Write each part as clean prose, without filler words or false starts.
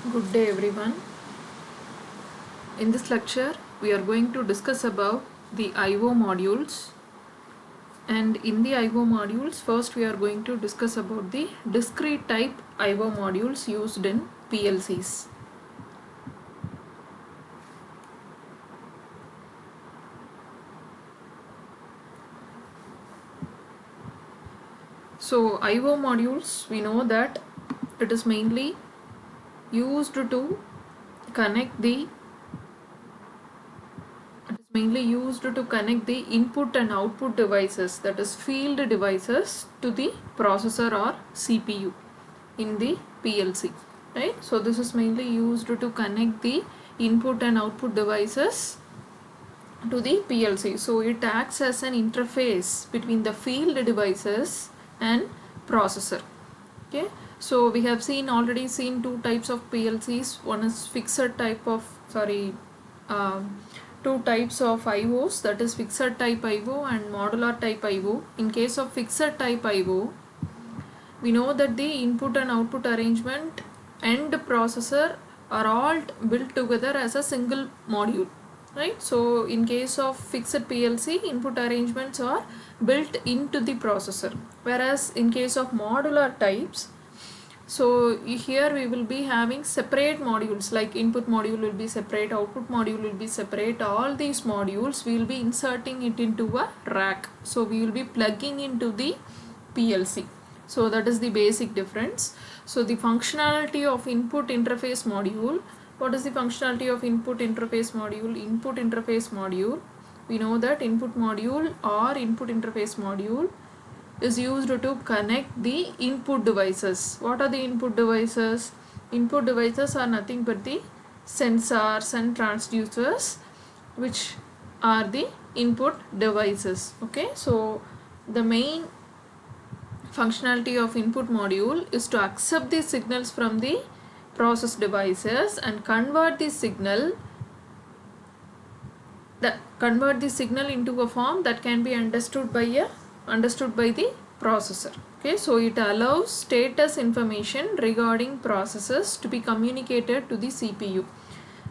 Good day everyone. In this lecture we are going to discuss about the IO modules, and in the IO modules first we are going to discuss about the discrete type IO modules used in PLCs. So IO modules, we know that it is mainly used to connect the input and output devices, that is field devices, to the processor or CPU in the PLC, right? So this is mainly used to connect the input and output devices to the PLC. So it acts as an interface between the field devices and processor. Okay, so we have already seen two types of PLCs. One is two types of IOs, that is fixed type IO and modular type IO. In case of fixed type IO, we know that the input and output arrangement and processor are all built together as a single module, right? So in case of fixed PLC, input arrangements are built into the processor, whereas in case of modular types, so here we will be having separate modules, like input module will be separate, output module will be separate. All these modules we will be inserting it into a rack, so we will be plugging into the PLC. So that is the basic difference. So the functionality of input interface module, what is the functionality of input interface module? Input interface module, we know that input module or input interface module is used to connect the input devices. What are the input devices? Input devices are nothing but the sensors and transducers, which are the input devices. Okay, so the main functionality of input module is to accept the signals from the process devices and convert the signal into a form that can be understood by the processor. Okay, so it allows status information regarding processes to be communicated to the CPU.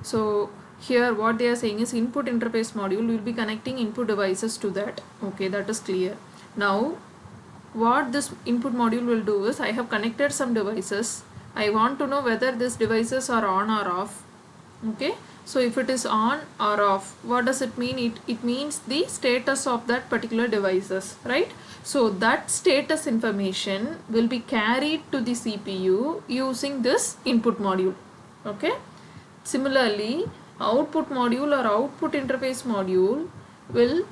So here what they are saying is input interface module will be connecting input devices to that. Okay, that is clear. Now what this input module will do is, I have connected some devices. I want to know whether these devices are on or off. Okay, so if it is on or off, what does it mean? It means the status of that particular devices, right? So that status information will be carried to the CPU using this input module. Okay, similarly output module or output interface module will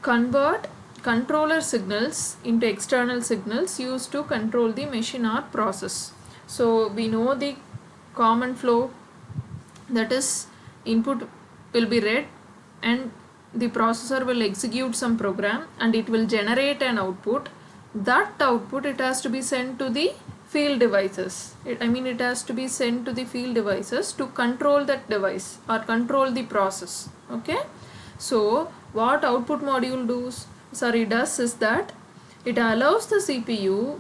convert controller signals into external signals used to control the machine or process. So we know the common flow, that is input will be read and the processor will execute some program and it will generate an output. That output, it has to be sent to the field devices. It has to be sent to the field devices to control that device or control the process. Okay, so what output module does is that it allows the CPU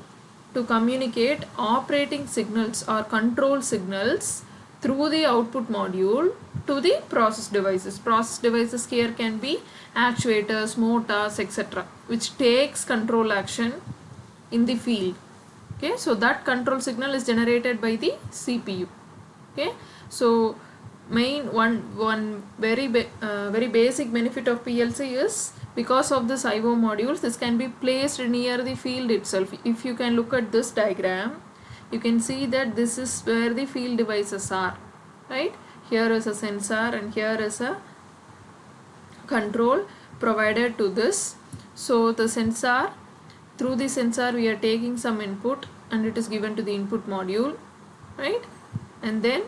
to communicate operating signals or control signals through the output module to the process devices. Process devices here can be actuators, motors, etc., which takes control action in the field. Okay, so that control signal is generated by the CPU. Okay, so one very basic benefit of PLC is, because of this IO modules, this can be placed near the field itself. If you can look at this diagram, you can see that this is where the field devices are, right? Here is a sensor and here is a control provided to this. So the sensor, through the sensor we are taking some input and it is given to the input module, right? And then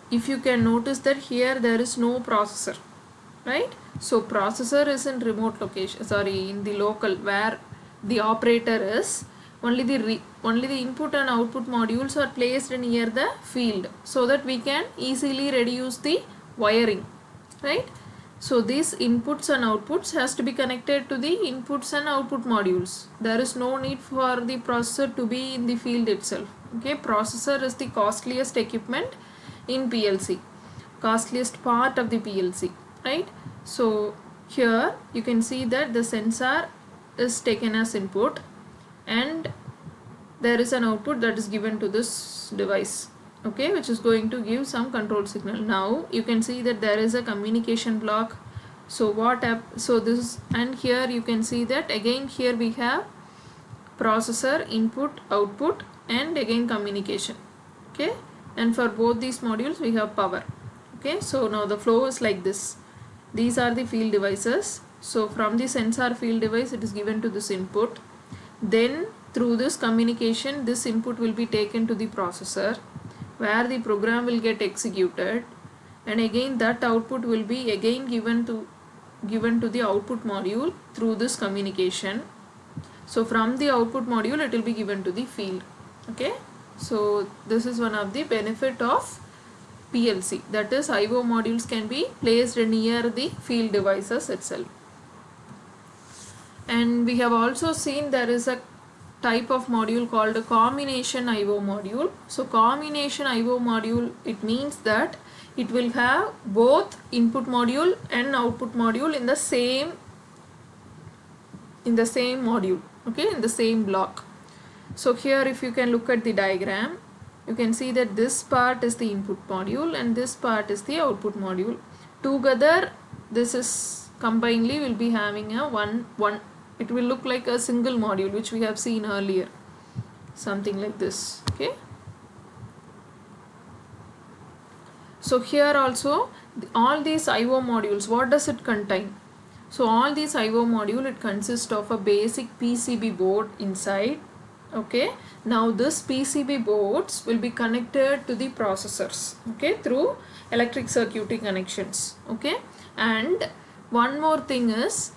if you can notice that here there is no processor, right? So processor is in remote location, in the local where the operator is. Only the input and output modules are placed near the field, so that we can easily reduce the wiring, right? So these inputs and outputs has to be connected to the inputs and output modules. There is no need for the processor to be in the field itself. Okay, processor is the costliest equipment in PLC, costliest part of the PLC, right? So here you can see that the sensor is taken as input and there is an output that is given to this device, okay, which is going to give some control signal. Now you can see that there is a communication block. So so this, and here you can see that again here we have processor, input, output, and again communication, okay, and for both these modules we have power. Okay, so now the flow is like this. These are the field devices. So from the sensor field device it is given to this input, then through this communication this input will be taken to the processor where the program will get executed, and again that output will be again given to the output module through this communication. So from the output module it will be given to the field. Okay, so this is one of the benefit of PLC, that is IO modules can be placed near the field devices itself. And we have also seen there is a type of module called a combination IO module. So combination IO module, it means that it will have both input module and output module in the same module, okay, in the same block. So here if you can look at the diagram, you can see that this part is the input module and this part is the output module. Together this is combinedly will be having a one it will look like a single module, which we have seen earlier, something like this. Okay, so here also all these IO modules, what does it contain? So all these IO module, it consists of a basic PCB board inside. Okay, now this PCB boards will be connected to the processors, okay, through electric circuitry connections. Okay, and one more thing is,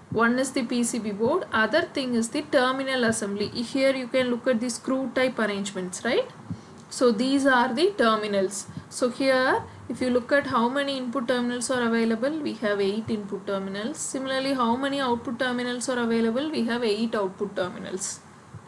one is the PCB board, other thing is the terminal assembly. Here you can look at the screw type arrangements, right? So these are the terminals. So here if you look at how many input terminals are available, we have 8 input terminals. Similarly, how many output terminals are available, we have 8 output terminals.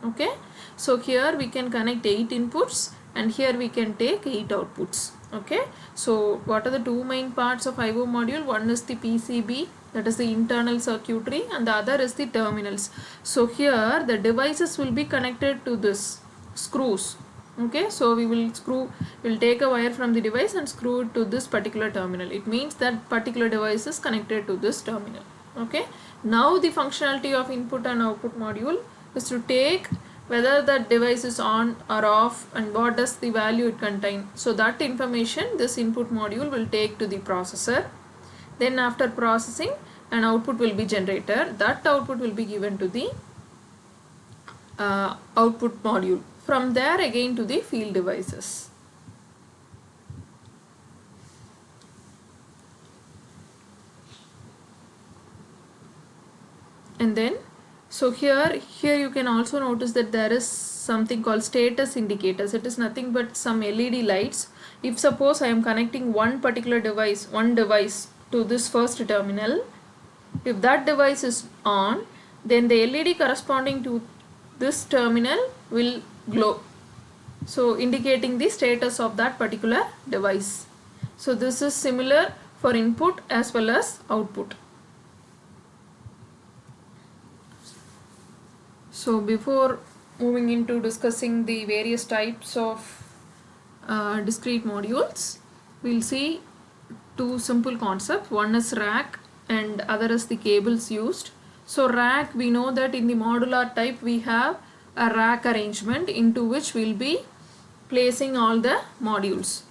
Okay, so here we can connect 8 inputs and here we can take 8 outputs. Okay, so what are the two main parts of IO module? One is the PCB, that is the internal circuitry, and the other is the terminals. So here the devices will be connected to this screws. Okay, so we'll take a wire from the device and screw it to this particular terminal. It means that particular device is connected to this terminal. Okay, now the functionality of input and output module is to take whether that device is on or off and what does the value it contain. So that information this input module will take to the processor. Then after processing, an output will be generated. That output will be given to the output module. From there again to the field devices. And then so here you can also notice that there is something called status indicators. It is nothing but some LED lights. If suppose I am connecting one device to this first terminal, if that device is on, then the LED corresponding to this terminal will glow, so indicating the status of that particular device. So this is similar for input as well as output. So before moving into discussing the various types of discrete modules, we'll see two simple concepts. One is rack and other is the cables used. So rack, we know that in the modular type we have a rack arrangement into which we'll be placing all the modules.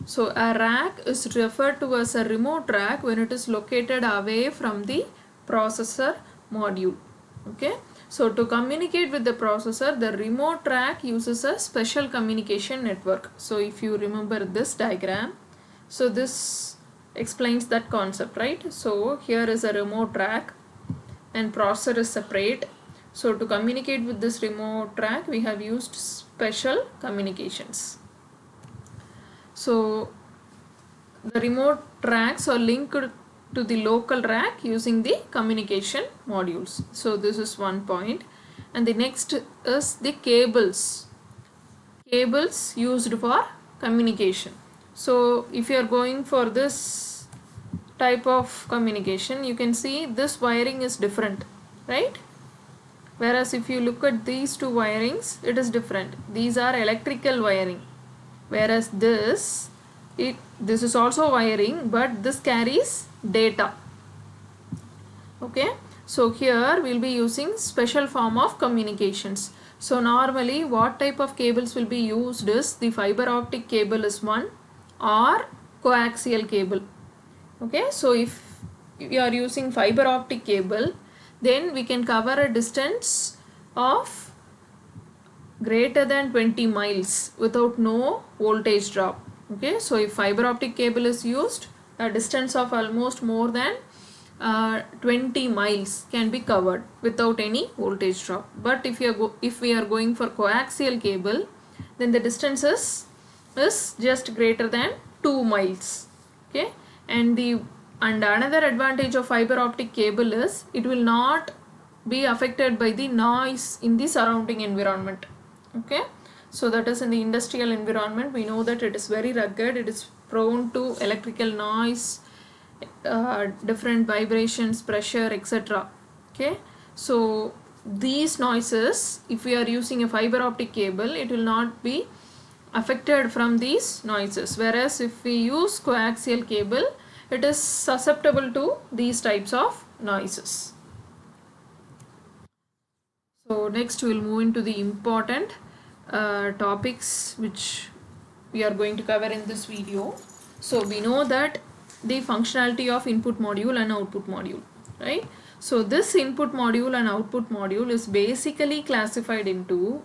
So a rack is referred to as a remote rack when it is located away from the processor module. Okay, so to communicate with the processor, the remote rack uses a special communication network. So if you remember this diagram, so this explains that concept, right? So here is a remote rack and processor is separate. So to communicate with this remote rack, we have used special communications. So the remote racks are linked to the local rack using the communication modules. So this is one point. And the next is the cables. cables used for communication. So if you are going for this type of communication, you can see this wiring is different, right? Whereas if you look at these two wirings, it is different. These are electrical wiring, whereas this is also wiring, but this carries data. Okay, so here we'll be using special form of communications. So normally what type of cables will be used is the fiber optic cable is one, or coaxial cable. Okay, so if you are using fiber optic cable, then we can cover a distance of greater than 20 miles without no voltage drop. Okay, so if fiber optic cable is used, a distance of almost more than 20 miles can be covered without any voltage drop. But if we are going for coaxial cable, then the distance is just greater than 2 miles. Okay, and another advantage of fiber optic cable is it will not be affected by the noise in the surrounding environment. Okay, so that is in the industrial environment, we know that it is very rugged, it is prone to electrical noise, different vibrations, pressure, etc. Okay, so these noises, if we are using a fiber optic cable, it will not be affected from these noises, whereas if we use coaxial cable, it is susceptible to these types of noises. So next we will move into the important topics which we are going to cover in this video. So we know that the functionality of input module and output module, right? So this input module and output module is basically classified into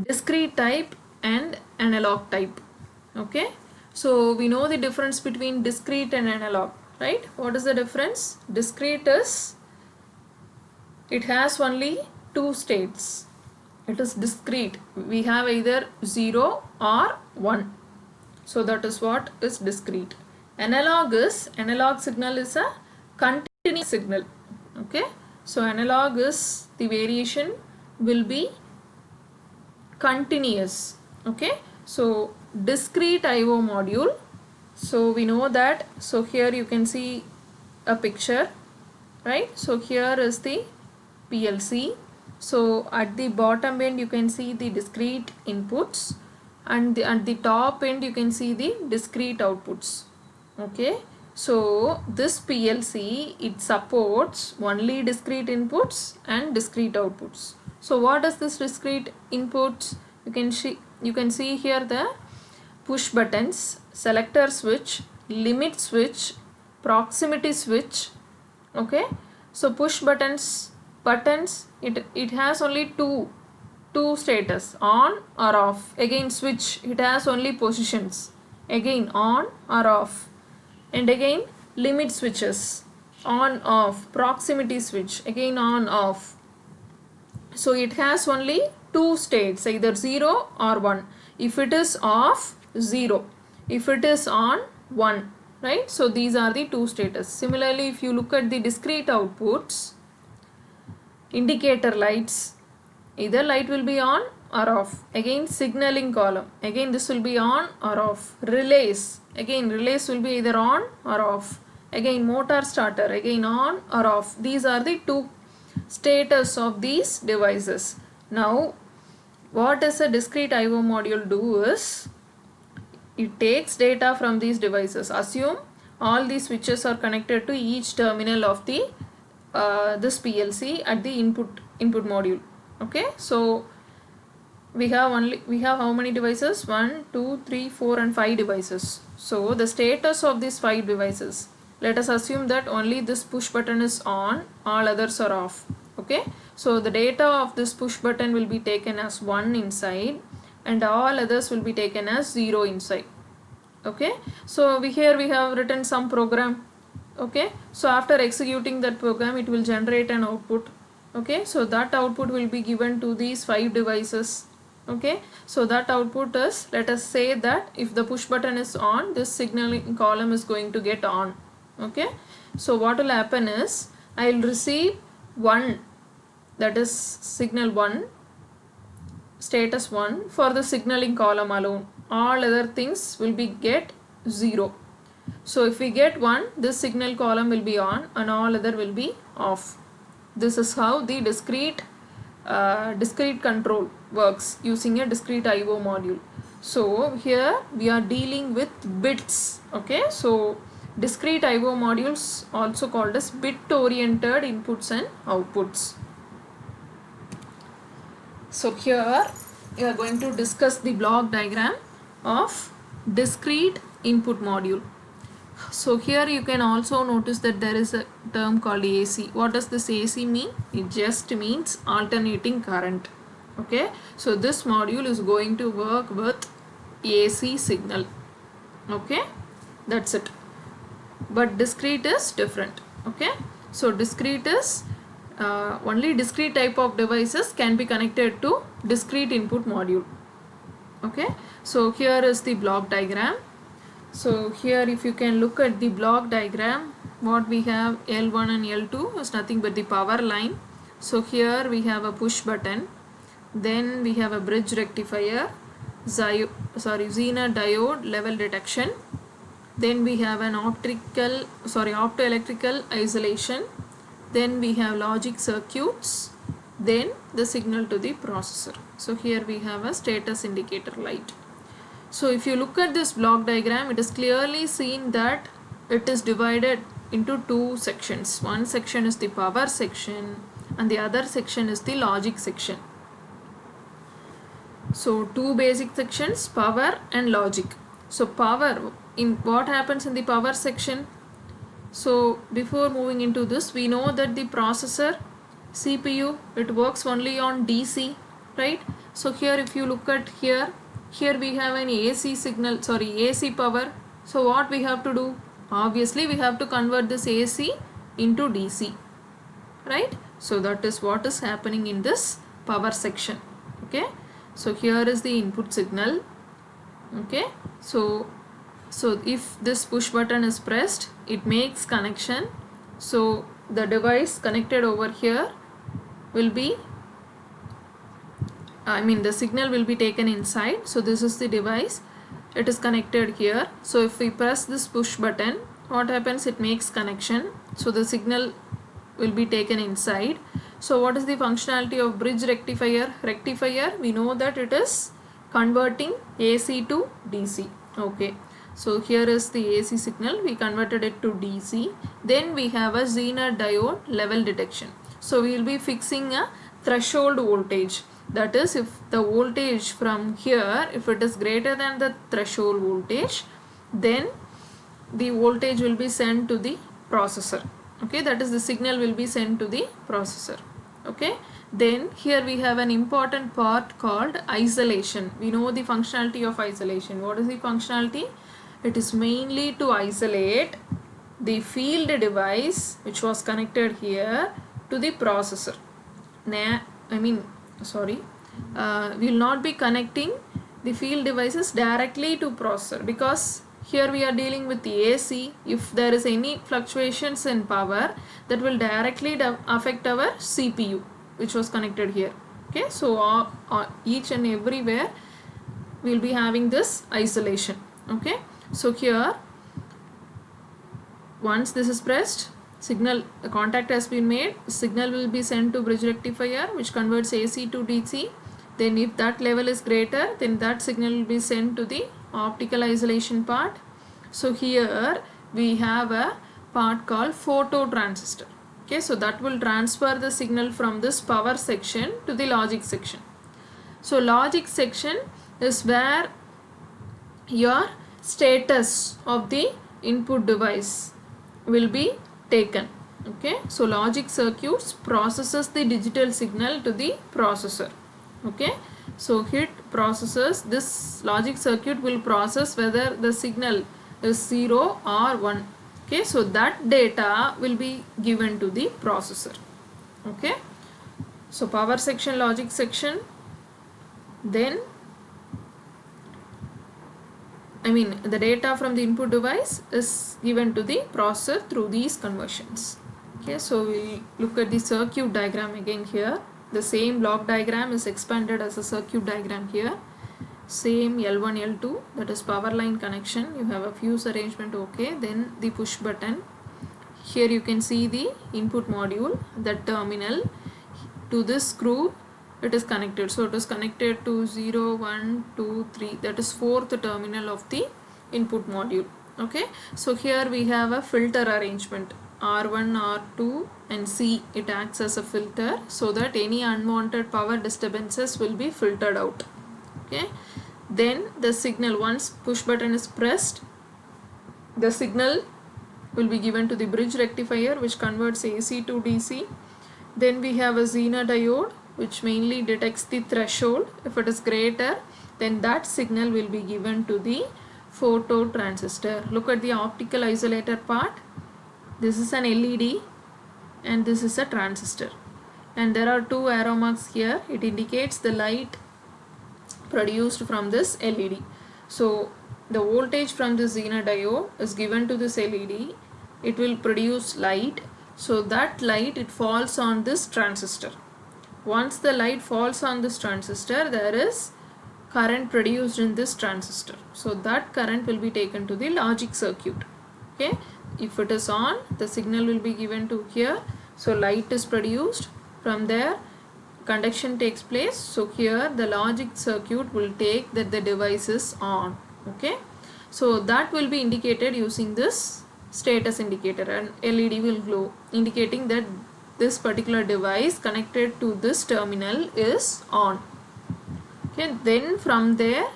discrete type and analog type. Okay, so we know the difference between discrete and analog, right? What is the difference? Discrete is, it has only two states. It is discrete. We have either 0 or 1. So that is what is discrete. Analog signal is a continuous signal. Okay, so analog is, the variation will be continuous. Okay, so discrete IO module, so we know that, so here you can see a picture, right? So here is the PLC. So at the bottom end you can see the discrete inputs, and at the top end you can see the discrete outputs. Okay, so this PLC, it supports only discrete inputs and discrete outputs. So what is this discrete inputs? You can see here the push buttons, selector switch, limit switch, proximity switch. Okay, so push buttons, it has only two status, on or off. Again switch, it has only positions, again on or off. And again limit switches, on off. Proximity switch, again on off. So it has only two states, either 0 or 1. If it is off, 0. If it is on, 1. Right? So these are the two status. Similarly, if you look at the discrete outputs, indicator lights, either light will be on or off. Again signaling column, again this will be on or off. Relays, again relays will be either on or off. Again motor starter, again on or off. These are the two status of these devices. Now what does a discrete IO module do is, it takes data from these devices. Assume all these switches are connected to each terminal of the this PLC at the input module. Okay, so we have how many devices? 1, 2, 3, 4 and 5 devices. So the status of these 5 devices, let us assume that only this push button is on, all others are off. Okay, so the data of this push button will be taken as 1 inside, and all others will be taken as 0 inside. Okay, so here we have written some program. Okay, so after executing that program, it will generate an output. Okay, so that output will be given to these 5 devices. Okay, so that output is, let us say that if the push button is on, this signaling column is going to get on. Okay, so what will happen is, I will receive 1, that is signal 1, status 1 for the signaling column alone. All other things will be get 0. So if we get 1, this signal column will be on and all other will be off. This is how the discrete control works using a discrete IO module. So here we are dealing with bits. Okay, so discrete IO modules also called as bit oriented inputs and outputs. So here we are going to discuss the block diagram of discrete input module. So here you can also notice that there is a term called AC. What does this AC mean? It just means alternating current. Okay, so this module is going to work with AC signal. Okay, that's it. But discrete is different. Okay, so discrete is only discrete type of devices can be connected to discrete input module. Okay, so here is the block diagram. So here if you can look at the block diagram, what we have L1 and L2 is nothing but the power line. So here we have a push button, then we have a bridge rectifier, Zener diode level detection, then we have an optoelectrical isolation, then we have logic circuits, then the signal to the processor. So here we have a status indicator light. So if you look at this block diagram, it is clearly seen that it is divided into two sections. One section is the power section and the other section is the logic section. So two basic sections, power and logic. So power, in what happens in the power section? So before moving into this, we know that the processor CPU, it works only on DC, right? So here if you look at here we have an AC signal, AC power. So what we have to do? Obviously we have to convert this AC into DC, right? So that is what is happening in this power section. Okay, so here is the input signal. Okay, so if this push button is pressed, it makes connection. So the device connected over here will be, the signal will be taken inside. So this is the device, it is connected here. So if we press this push button, what happens? It makes connection. So the signal will be taken inside. So what is the functionality of bridge rectifier? Rectifier, we know that it is converting AC to DC. Okay, so here is the AC signal, we converted it to DC. Then we have a Zener diode level detection. So we will be fixing a threshold voltage. That is, if the voltage from here, if it is greater than the threshold voltage, then the voltage will be sent to the processor. Okay, that is, the signal will be sent to the processor. Okay, then here we have an important part called isolation. We know the functionality of isolation. What is the functionality? It is mainly to isolate the field device which was connected here to the processor. We will not be connecting the field devices directly to processor, because here we are dealing with the AC. If there is any fluctuations in power, that will directly affect our CPU which was connected here. Okay, so each and everywhere we will be having this isolation. Okay, so here once this is pressed, signal, the contact has been made, signal will be sent to bridge rectifier which converts AC to DC. Then if that level is greater, then that signal will be sent to the optical isolation part. So here we have a part called phototransistor. Okay, so that will transfer the signal from this power section to the logic section. So logic section is where your status of the input device will be taken. Okay, so logic circuits processes the digital signal to the processor. Okay, so it processes, this logic circuit will process whether the signal is 0 or 1. Okay, so that data will be given to the processor. Okay, so power section, logic section, then the data from the input device is given to the processor through these conversions. Okay, so we look at the circuit diagram again here. the same block diagram is expanded as a circuit diagram here. Same L1 L2, that is power line connection. You have a fuse arrangement, okay. Then the push button. Here you can see the input module, that terminal. To this screw it is connected, so it is connected to 0, 1, 2, 3, that is fourth terminal of the input module, okay. So here we have a filter arrangement, R1, R2 and C. It acts as a filter so that any unwanted power disturbances will be filtered out, okay. Then the signal, once push button is pressed, the signal will be given to the bridge rectifier, which converts AC to DC. Then we have a Zener diode, which mainly detects the threshold. If it is greater, then that signal will be given to the phototransistor. Look at the optical isolator part. This is an LED and this is a transistor, and there are two arrow marks here. It indicates the light produced from this LED. So the voltage from the Zener diode is given to this LED. It will produce light, so that light, it falls on this transistor. Once the light falls on this transistor, there is current produced in this transistor, so that current will be taken to the logic circuit, okay. If it is on, the signal will be given to here, so light is produced. From there conduction takes place, so here the logic circuit will take that the device is on, okay. So that will be indicated using this status indicator, and LED will glow indicating that this particular device connected to this terminal is on, okay. Then from there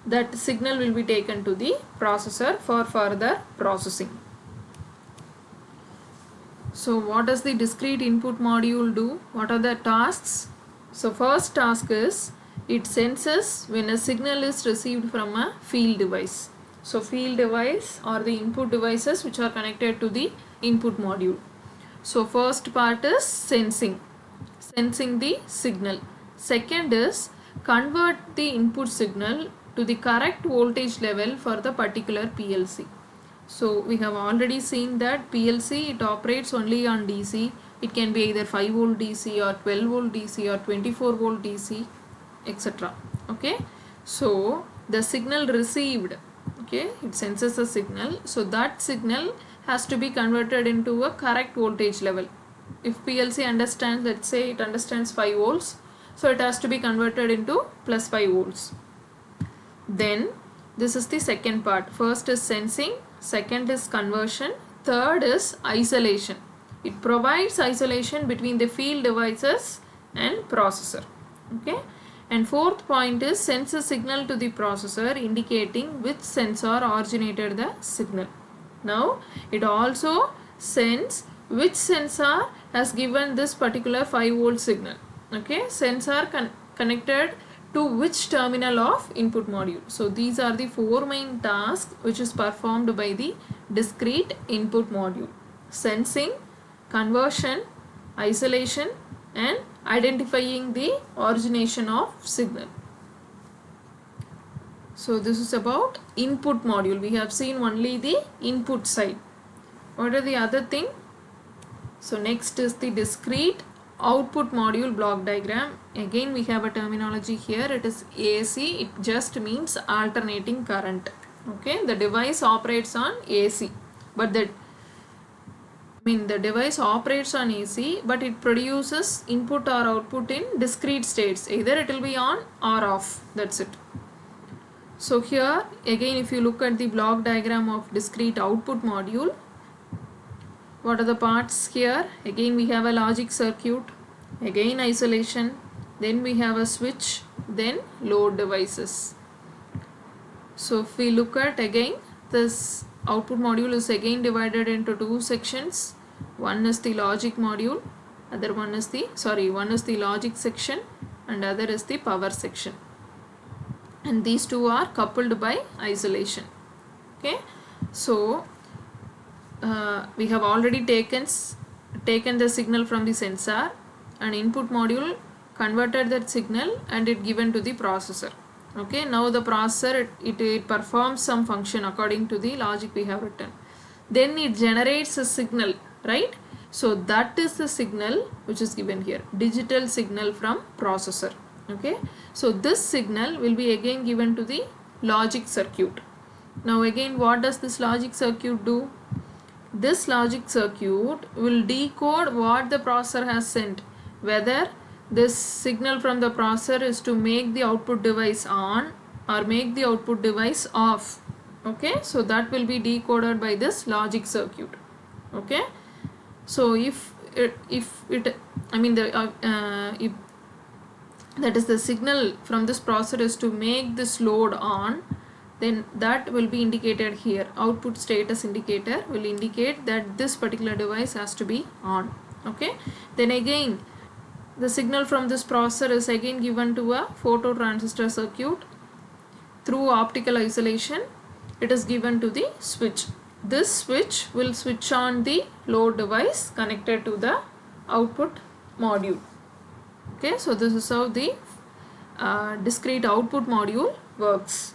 that signal will be taken to the processor for further processing. So what does the discrete input module do? What are the tasks? So first task is, it senses when a signal is received from a field device. So field device are the input devices which are connected to the input module. So first part is sensing the signal. Second is convert the input signal to the correct voltage level for the particular PLC. So we have already seen that PLC, it operates only on DC. It can be either 5 volt DC or 12 volt DC or 24 volt DC, etc. Okay. So the signal received, okay, it senses a signal, so that signal has to be converted into a correct voltage level. If PLC understands, let's say it understands 5 volts, so it has to be converted into plus 5 volts. Then this is the second part. First is sensing, second is conversion, third is isolation. It provides isolation between the field devices and processor, okay. And fourth point is sends a signal to the processor indicating which sensor originated the signal. Now it also sends which sensor has given this particular 5 volt signal, okay. Sensor connected to which terminal of input module. So these are the four main tasks which is performed by the discrete input module: sensing, conversion, isolation, and identifying the origination of signal. So this is about input module. We have seen only the input side. What are the other thing? So next is the discrete output module block diagram. Again we have a terminology here. It is AC. It just means alternating current, okay. The device operates on AC, but the device operates on AC, but it produces input or output in discrete states. Either it will be on or off, that's it. So here again, if you look at the block diagram of discrete output module, what are the parts here? Again we have a logic circuit, again isolation, then we have a switch, then load devices. So if we look at again, this output module is again divided into two sections. One is the logic module, one is the logic section and other is the power section, and these two are coupled by isolation, okay. So we have already taken the signal from the sensor, and input module converted that signal and it given to the processor, okay. Now the processor it performs some function according to the logic we have written. Then it generates a signal, right? So that is the signal which is given here, digital signal from processor. Okay, so this signal will be again given to the logic circuit. Now again, what does this logic circuit do? This logic circuit will decode what the processor has sent, whether this signal from the processor is to make the output device on or make the output device off. Okay, so that will be decoded by this logic circuit. Okay, so if that is the signal from this processor is to make this load on, then that will be indicated here. Output status indicator will indicate that this particular device has to be on. Okay, then again the signal from this processor is again given to a phototransistor circuit. Through optical isolation, it is given to the switch. This switch will switch on the load device connected to the output module. Okay, so this is how the discrete output module works.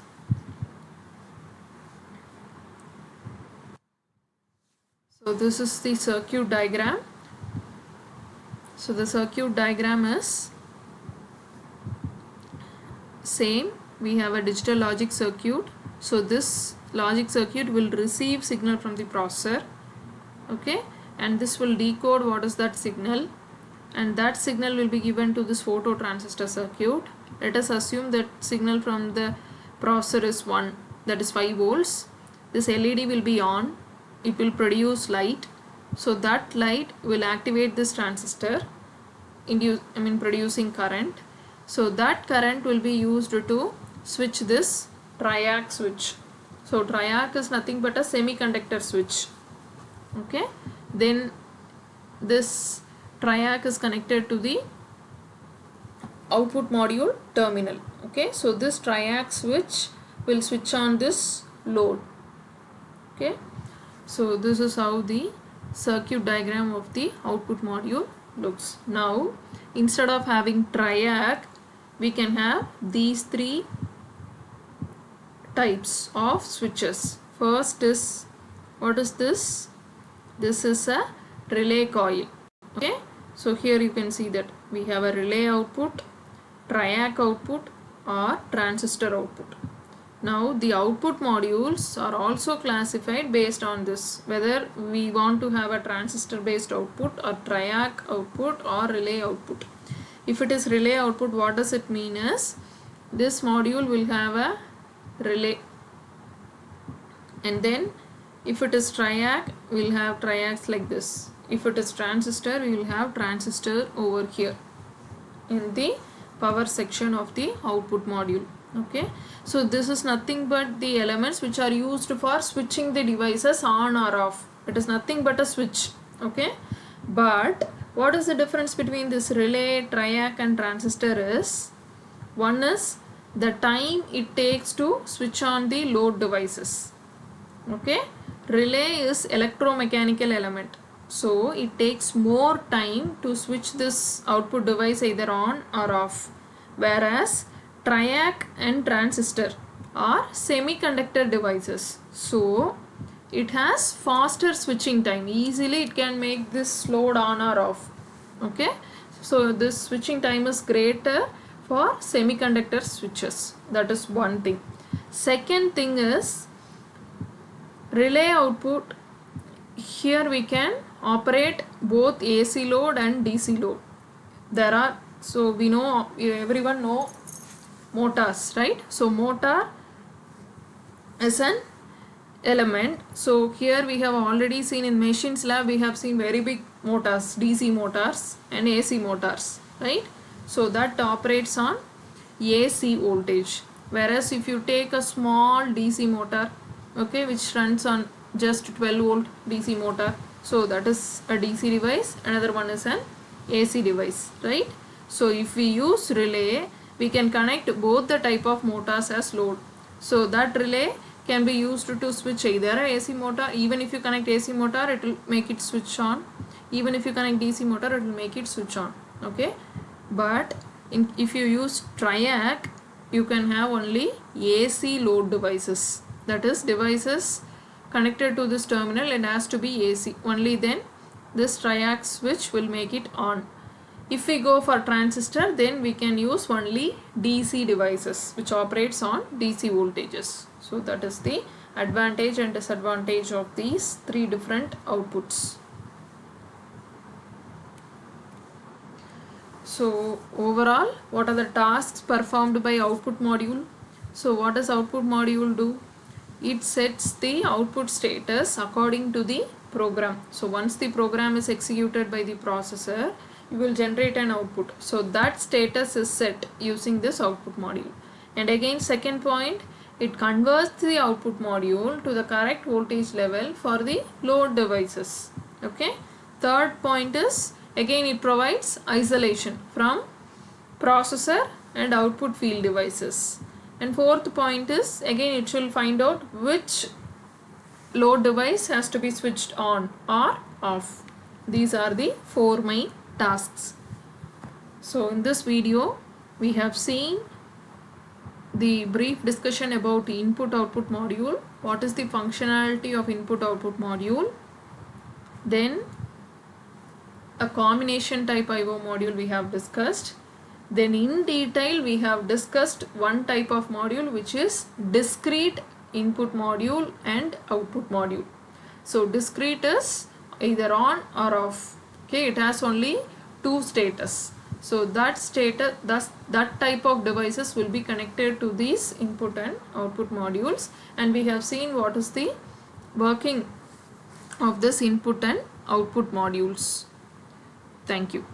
So this is the circuit diagram. So the circuit diagram is same. We have a digital logic circuit. So this logic circuit will receive signal from the processor. Okay, and this will decode what is that signal, and that signal will be given to this phototransistor circuit. Let us assume that signal from the processor is 1, that is 5 volts. This LED will be on, it will produce light. So that light will activate this transistor, producing current. So that current will be used to switch this triac switch. So triac is nothing but a semiconductor switch. Okay, then this triac is connected to the output module terminal. Okay, so this triac switch will switch on this load. Okay, so this is how the circuit diagram of the output module looks. Now instead of having triac, we can have these 3 types of switches. First is, what is this? This is a relay coil. Okay, so here you can see that we have a relay output, triac output, or transistor output. Now the output modules are also classified based on this, whether we want to have a transistor based output or triac output or relay output. If it is relay output, what does it mean is, this module will have a relay, and then if it is triac, we will have triacs like this. If it is transistor, we will have transistor over here in the power section of the output module. Okay, so this is nothing but the elements which are used for switching the devices on or off. It is nothing but a switch. Okay, but what is the difference between this relay, triac and transistor is, one is the time it takes to switch on the load devices. Okay, relay is electromechanical element, so it takes more time to switch this output device either on or off, whereas triac and transistor are semiconductor devices, so it has faster switching time. Easily it can make this load on or off. Okay, so this switching time is greater for semiconductor switches. That is one thing. Second thing is relay output. Here we can operate both AC load and DC load. There are, so we know, everyone know motors, right? So motor is an element. So here we have already seen in machines lab, we have seen very big motors, DC motors and AC motors, right? So that operates on AC voltage, whereas if you take a small DC motor, okay, which runs on just 12 volt DC motor, so that is a DC device, another one is an AC device, right? So if we use relay, we can connect both the type of motors as load. So that relay can be used to switch either a AC motor. Even if you connect AC motor, it will make it switch on. Even if you connect DC motor, it will make it switch on. Okay, but if you use triac, you can have only AC load devices. That is, devices connected to this terminal, it has to be AC. Only then this triac switch will make it on. If we go for transistor, then we can use only DC devices which operates on DC voltages. So that is the advantage and disadvantage of these three different outputs. So overall, what are the tasks performed by output module? So what does output module do? It sets the output status according to the program. So once the program is executed by the processor, you will generate an output. So that status is set using this output module. And again, second point, it converts the output module to the correct voltage level for the load devices. Okay. Third point is, again it provides isolation from processor and output field devices. And fourth point is, again it will find out which load device has to be switched on or off. These are the four main tasks. So in this video we have seen the brief discussion about the input-output module. What is the functionality of input-output module? Then a combination type IO module we have discussed. Then in detail we have discussed one type of module, which is discrete input module and output module. So discrete is either on or off. Okay, it has only two status. So that status, thus that type of devices will be connected to these input and output modules, and we have seen what is the working of this input and output modules. Thank you.